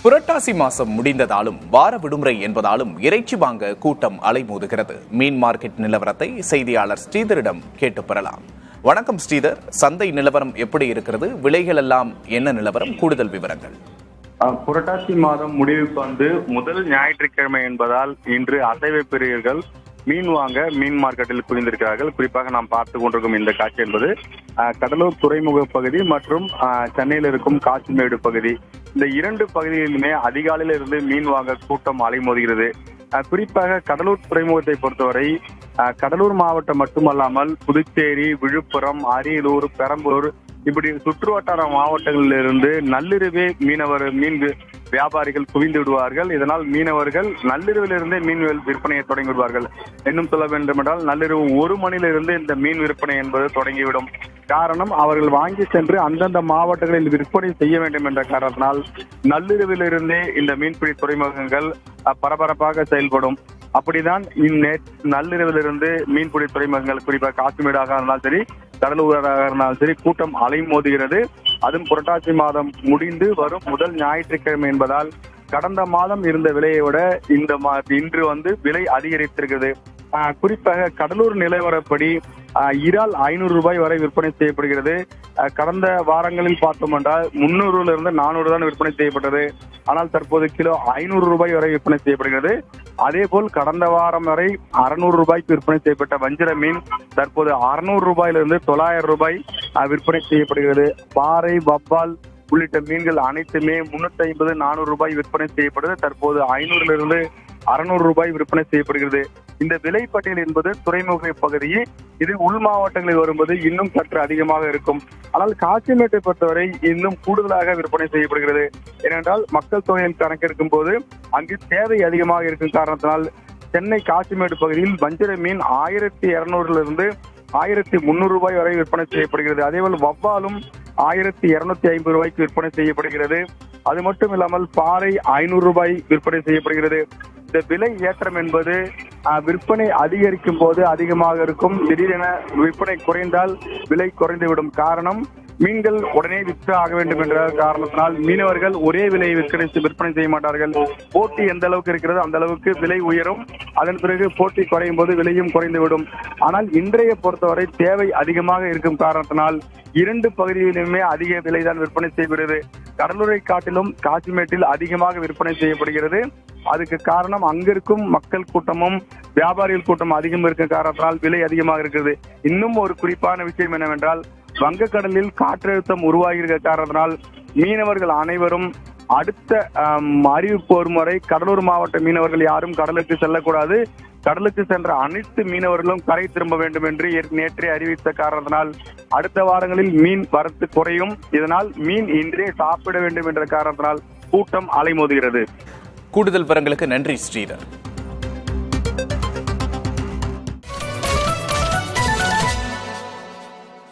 புரட்டாசி மாசம் முடிந்ததாலும் வார விடுமுறை என்பதாலும் இறைச்சி வாங்க கூட்டம் அலைமோதுகிறது. மீன் மார்க்கெட் நிலவரத்தை செய்தியாளர் ஸ்ரீதரிடம் கேட்டு பெறலாம். வணக்கம் ஸ்ரீதர், சந்தை நிலவரம் எப்படி இருக்கிறது? விலைகள் எல்லாம் என்ன நிலவரம்? கூடுதல் விவரங்கள். புரட்டாசி மாதம் முடிவுக்கு வந்து முதல் ஞாயிற்றுக்கிழமை என்பதால் இன்று அசைவ பிரியர்கள் மீன் வாங்க மீன் மார்க்கெட்டில் குவிந்திருக்கிறார்கள். குறிப்பாக நாம் பார்த்து கொண்டிருக்கும் இந்த காட்சி என்பது கடலூர் துறைமுக பகுதி மற்றும் சென்னையில் இருக்கும் காசிமேடு பகுதி. இந்த இரண்டு பகுதிகளிலுமே அதிகாலையில இருந்து மீன் வாங்க கூட்டம் அலைமோதுகிறது. குறிப்பாக கடலூர் துறைமுகத்தை பொறுத்தவரை கடலூர் மாவட்டம் மட்டுமல்லாமல் புதுச்சேரி, விழுப்புரம், அரியலூர், பெரம்பலூர் இப்படி சுற்றுவட்டார மாவட்டங்களில் இருந்து நள்ளிரவே மீன் வியாபாரிகள் குவிந்து விடுவார்கள். இதனால் மீனவர்கள் நள்ளிரவிலிருந்தே மீன் விற்பனையை தொடங்கி விடுவார்கள். இன்னும் சொல்ல வேண்டும் என்றால் நள்ளிரவு 1 மணியிலிருந்து இந்த மீன் விற்பனை என்பது தொடங்கிவிடும். காரணம், அவர்கள் வாங்கி சென்று அந்தந்த மாவட்டங்களில் விற்பனை செய்ய வேண்டும் என்ற காரணத்தினால் நள்ளிரவிலிருந்தே இந்த மீன்பிடி துறைமுகங்கள் பரபரப்பாக செயல்படும். அப்படிதான் நள்ளிரவிலிருந்து மீன்பிடி துறைமுகங்கள் குறிப்பாக காசிமேடாக இருந்தாலும் சரி, கடலூராக இருந்தாலும் சரி கூட்டம் அலைமோதுகிறது. அதுவும் புரட்டாசி மாதம் முடிந்து வரும் முதல் ஞாயிற்றுக்கிழமை என்பதால் கடந்த மாதம் இருந்த விலையை விட இன்று விலை அதிகரித்திருக்கிறது. குறிப்பாக கடலூர் நிலவரப்படி இறால் 500 ரூபாய் வரை விற்பனை செய்யப்படுகிறது. கடந்த வாரங்களில் பார்த்தோம் என்றால் 300 400 தான் விற்பனை செய்யப்பட்டது. ஆனால் தற்போது கிலோ 500 ரூபாய் வரை விற்பனை செய்யப்படுகிறது. அதே போல் கடந்த வாரம் வரை 600 ரூபாய்க்கு விற்பனை செய்யப்பட்ட வஞ்சிர மீன் தற்போது 600 ரூபாயிலிருந்து 900 ரூபாய் விற்பனை செய்யப்படுகிறது. பாறை, வவ்வால் உள்ளிட்ட மீன்கள் அனைத்துமே 350 400 ரூபாய் விற்பனை செய்யப்படுது. தற்போது 500 600 ரூபாய் விற்பனை செய்யப்படுகிறது. இந்த விலை பட்டியல் என்பது துறைமுக பகுதியில், இது உள் மாவட்டங்களில் வரும்போது இன்னும் சற்று அதிகமாக இருக்கும். ஆனால் காசிமேட்டை பொறுத்தவரை இன்னும் கூடுதலாக விற்பனை செய்யப்படுகிறது. ஏனென்றால் மக்கள் தொகையில் கணக்கெடுக்கும் போது அங்கு தேவை அதிகமாக இருக்கும் காரணத்தினால் சென்னை காசிமேடு பகுதியில் வஞ்சிர மீன் 1200 1300 ரூபாய் வரை விற்பனை செய்யப்படுகிறது. அதேபோல் வவ்வாலும் 1250 ரூபாய்க்கு விற்பனை செய்யப்படுகிறது. அது மட்டும் இல்லாமல் பாறை 500 ரூபாய் விற்பனை செய்யப்படுகிறது. இந்த விலை ஏற்றம் என்பது விற்பனை அதிகரிக்கும் போது அதிகமாக இருக்கும். திடீரென விற்பனை குறைந்தால் விலை குறைந்துவிடும். காரணம், மீன்கள் உடனே விற்று ஆக வேண்டும் என்ற காரணத்தினால் மீனவர்கள் ஒரே விலையை விற்பனை செய்ய மாட்டார்கள். போட்டி எந்த அளவுக்கு இருக்கிறதோ அந்த அளவுக்கு விலை உயரும். அதன் பிறகு போட்டி குறையும் போது விலையும் குறைந்துவிடும். ஆனால் இன்றைய பொறுத்தவரை தேவை அதிகமாக இருக்கும் காரணத்தினால் இரண்டு பகுதிகளிலுமே அதிக விலைதான் விற்பனை செய்யப்படுகிறது. கடலூரை காட்டிலும் காசிமேட்டில் அதிகமாக விற்பனை செய்யப்படுகிறது. அதுக்கு காரணம் அங்கிருக்கும் மக்கள் கூட்டமும் வியாபாரிகள் கூட்டம் அதிகம் இருக்க காரணத்தினால் விலை அதிகமாக இருக்கிறது. இன்னும் ஒரு குறிப்பான விஷயம் என்னவென்றால், வங்கக்கடலில் காற்றழுத்தம் உருவாகி இருக்க காரணத்தினால் மீனவர்கள் அனைவரும் அடுத்த அறிவிப்பு வரும் வரை கடலூர் மாவட்ட மீனவர்கள் யாரும் கடலுக்கு செல்லக்கூடாது. கடலுக்கு சென்ற அனைத்து மீனவர்களும் கரை திரும்ப வேண்டும் என்று நேற்றே அறிவித்த காரணத்தினால் அடுத்த வாரங்களில் மீன் வரத்து குறையும். இதனால் மீன் இன்றே சாப்பிட வேண்டும் என்ற காரணத்தினால் கூட்டம் அலைமோதுகிறது. கூடுதல் விவரங்களுக்கு நன்றி ஸ்ரீதர்.